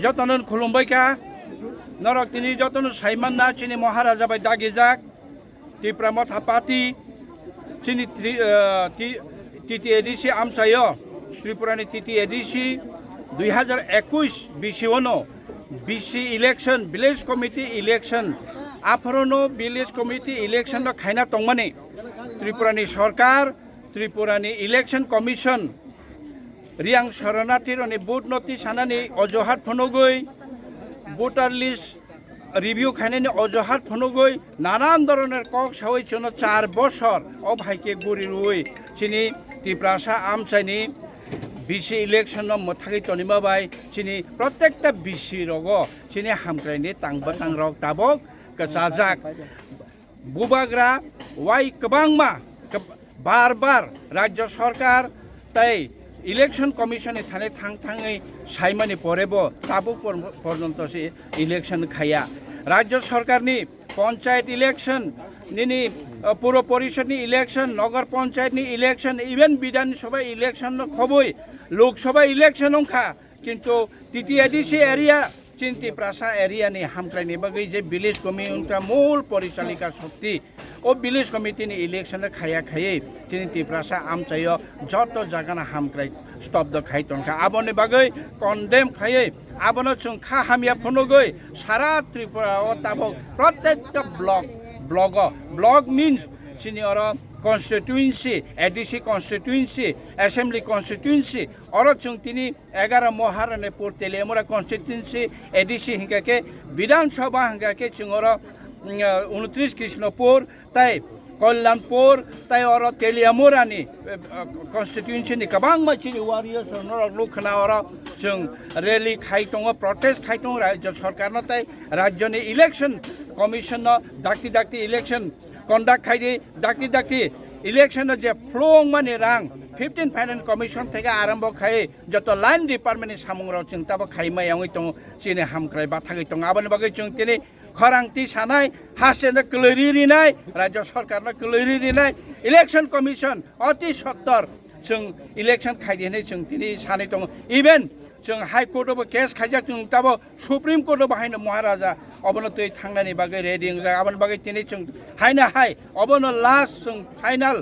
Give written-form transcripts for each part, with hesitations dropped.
যতন খুলুমবাইকা নরক তিনি যতন সাইমান না চিনি মহারাজা বাই দাগিজাক ত্রিপুরা মথা পাতি চিনি তিতি এডিসি আমসায় ত্রিপুরানি তিতি এডিসি 2021 বিসিওনো VC election village committee election আফরনো ভিলেজ কমিটি ইলেকশন খাইনা তংমানে ত্রিপুরানি সরকার ত্রিপুরানি ইলেকশন কমিশন রিয়াং শরণার্থীর বুট নথি সানানি অজুহাত ফনগৈ ভোটার লিস্ট রিভিউ খাইনানি অজুহাত ফনগৈ নানান ধরনের কক সাওই চন 4 বছর অভাইকে গুরি রুই চিনি ত্রিপ্রাসা আমচাইনি বিসি ইলেকশন মথাগৈ তনিমাবাই চিনি প্রত্যেকটা বিসি রগ চিনি হামক্রাইনি তাংবা তাংরক তাবক কাজাজাক বুবাগ্রা ওয়াই কবাংমা বারবার রাজ্য সরকার তাই ইলেকশন কমিশনে থানে থাঙै সাইমানি পরেব তাবো পর্যন্ত সে ইলেকশন খাইয়া রাজ্য সরকারনি পঞ্চায়েত ইলেকশন নিনি পৌর পরিষদনি ইলেকশন নগর পঞ্চায়েতনি ইলেকশন ইভেন বিধানসভা ইলেকশন খবই লোকসভা ইলেকশন অংখা কিন্তু তৃতীয় এডিসি এরিয়া চিন্তি প্রাসা এরিয়ানি হামক্রাইনি বাগৈ যে ভিলেজ কমিউনিটা মূল পরিচালিকা শক্তি ও ভিলেজ কমিটিনি ইলেকশন খাইয়া খাইয়ে চিন্তি প্রাসা আমচাইয় যত জাগানা হামক্রাই স্তব্ধ খাইতনখা আবনি বাগৈ কন্ডেম খাইয়ে আবনো চুং খা হামিয়া ফনগৈ সারা ত্রিপুরা ও তাবক প্রত্যেকটা ব্লক মিন্স চিনি or constituency ADC constituency assembly constituency or চুং তিনি 11 মহারানীপুর তেলিয়ামুরা কনস্টিটুয়েন্সি এডিসি হিঙ্গাকে বিধানসভা হিঙ্গাকে চুঙর 29 কৃষ্ণপুর তাই কল্যাণপুর তাই অর তেলিয়ামুরানি কনস্টিটুয়েন্সিনি গোबां मानसिनि वारियार्स लुखना अर जों रेली खाइदङ प्रटेस्ट खाइदङ राज्य सरकारनो ताई राज्यनि इलेक्शन कमिशन दाक्ति इलेक्शन कन्डाक्ट खाइदि दाक्ति इलेक्शन जे फ्लों माने रां 15 फाइनेंस कमिशन থেকে आरम्भ खाइ जत लाइन डिपार्टमेन्टनि सामुंग्राव जों ताबो खाइमायाङै दङ चिनि हामक्राइ बाथागै दङ आबनि बागै जों तिनि खरांथि सानाय हासेनो क्लैरिरिनाय राज्य सरकारनो क्लैरिरिनाय इलेक्शन कमिशन अति सत्तर जों इलेक्शन खाइदिनै जों तिनि सानै दङ इभेन जों हाई कोर्टआवबो केस खाइजाक जों ताबो सुप्रीम कोर्टआव बाहायनो महाराजा अबनो तै थांनायनि बागै रेडिं जा आबनि बागै तिनि जों हाइना हाय अबनो लास्ट जों फाइनाल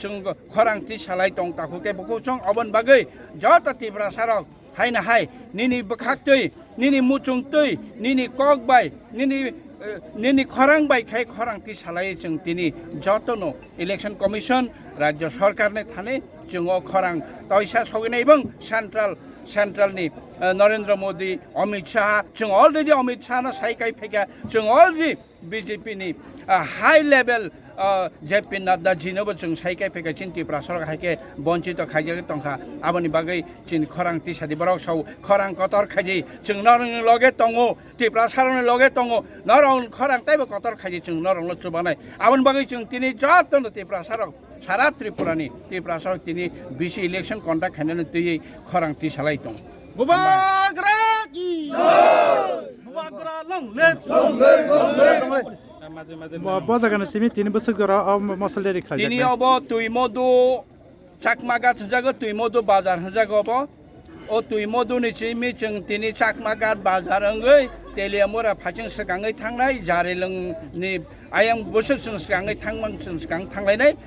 जों खरांथि सालाय दं ताखुके बखौ जों अबन बागै जत तिब्रा सारक हाइना हाय निनि बखाक्तै निनि मुचुंतै निनि ककबाय निनि खरां बाय खाय खरांथि सालाय जों तिनि जतनो इलेक्शन कमिशन राज्य सरकारने थाने जों खरां तैसा सगैनाय एबं सेंट्रलनि नरेंद्र मोदी अमित शाह जों अलरेडी अमित शाह ना साइकाय फेका जों already BJP high level JP Nadda जिनोबो जों साइकाय फेका चिन्ति प्रासर हाइके वंचित खाइजाके तंखा आबनि बागै चिन खरां तिसादि बरक साव खरां कतर खाइजि जों नरं लगे तंगो तिप्रासारनि लगे तंगो नरं खरां ताइबो कतर खाइजि जों नरं लचुबानाय आबनि बागै जों तिनि जतन तिप्रासारक सारा त्रिपुरानि तिप्रासारक तिनि बिसि इलेक्शन कन्डाक्ट खाइनानै तैयै खरां तिसालाय दं बुबाग्रा की बुबाग्रा लंले बजागान सिमी 3 बोसोर गरा मसलदेरि खाजा तिनि अब तुइमदु चाकमागात जागो तुइमदु बाजार जागो अब ओ तुइमदु नि सिमी जों तिनि चाकमागात बाजार अंगै तेलियामुरा फाचिं सगाङै थांनाय जारेलोंनि आयं बोसोर जों सगाङै थांलायनाय